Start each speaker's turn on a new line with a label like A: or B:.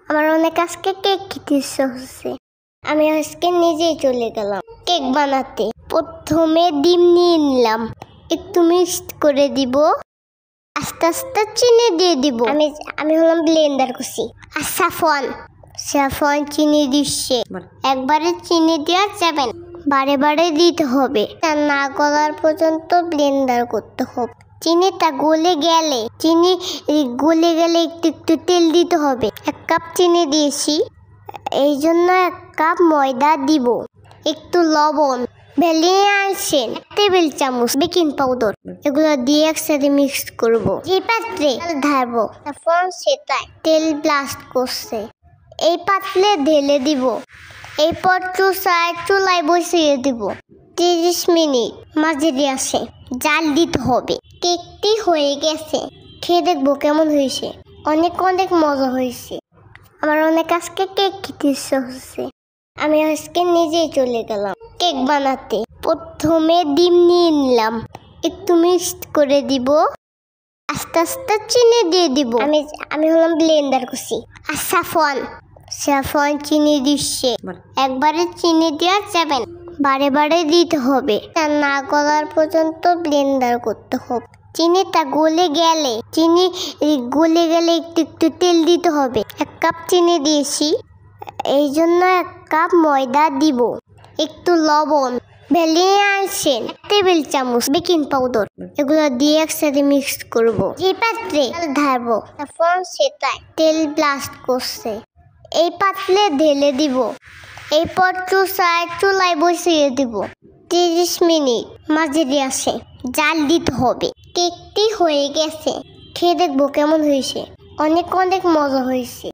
A: আমার অনেক আজকে কেক খেতে ইচ্ছে হচ্ছে। আমি আজকে নিজেই চলে গেলাম কেক বানাতে। প্রথমে ডিম নিয়ে নিলাম, একটু মিক্সড করে দিব, আস্তে আস্তে চিনি দিয়ে দিব। আমি হলাম ব্লেন্ডার করছি। আর সাফওয়ান চিনি দিচ্ছে। একবারে চিনি দেওয়া যাবে না, বারে বারে দিতে হবে। না গলার পর্যন্ত ব্লেন্ডার করতে হবে। চিনিটা গলে গেলে একটু একটু তেল দিতে হবে। 1 কাপ চিনি দিয়েছি, এই জন্য 1 কাপ ময়দা দিব, একটু লবণ, ভ্যানিলা এসেন্স, 1 টেবিল চামচ বেকিং পাউডার, এগুলো দিয়ে একসাথে মিক্স করব। যে পাত্রে ঢালবো তখন সেটাই তেল ব্লাস্ট করছে, এই পাত্রে ঢেলে দিব। এরপর চুলায় বসিয়ে দিব 30 মিনিট মাঝে দিয়ে আসে জাল দিতে হবে। কেকটি হয়ে গেছে, খেয়ে দেখবো কেমন হয়েছে। অনেক মজা হয়েছে। আমার অনেক আজকে কেক খেতে ইচ্ছে হচ্ছে। আমি আজকে নিজেই চলে গেলাম কেক বানাতে। প্রথমে ডিম নিয়ে নিলাম, একটু মিক্সড করে দিব, আস্তে আস্তে চিনি দিয়ে দিব। আমি হলাম ব্লেন্ডার করছি। আর সাফওয়ান চিনি দিচ্ছে। একবারে চিনি দেওয়া যাবে না, বারে বারে দিতে হবে। না গলার পর্যন্ত ব্লেন্ডার করতে হবে। চিনিটা গলে গেলে একটু একটু তেল দিতে হবে। 1 কাপ চিনি দিয়েছি, এই জন্য 1 কাপ ময়দা দিব, একটু লবণ, ভ্যানিলা এসেন্স, 1 টেবিল চামচ বেকিং পাউডার, এগুলো দিয়ে একসাথে মিক্স করব। যে পাত্রে ঢালবো তখন সেটাই তেল ব্লাস্ট করছে, এই পাত্রে ঢেলে দিব। এরপর চুলায় বসিয়ে দিব 30 মিনিট মাঝে দিয়ে আসে জাল দিতে হবে। কেকটি হয়ে গেছে, খেয়ে দেখবো কেমন হয়েছে। অনেক মজা হয়েছে।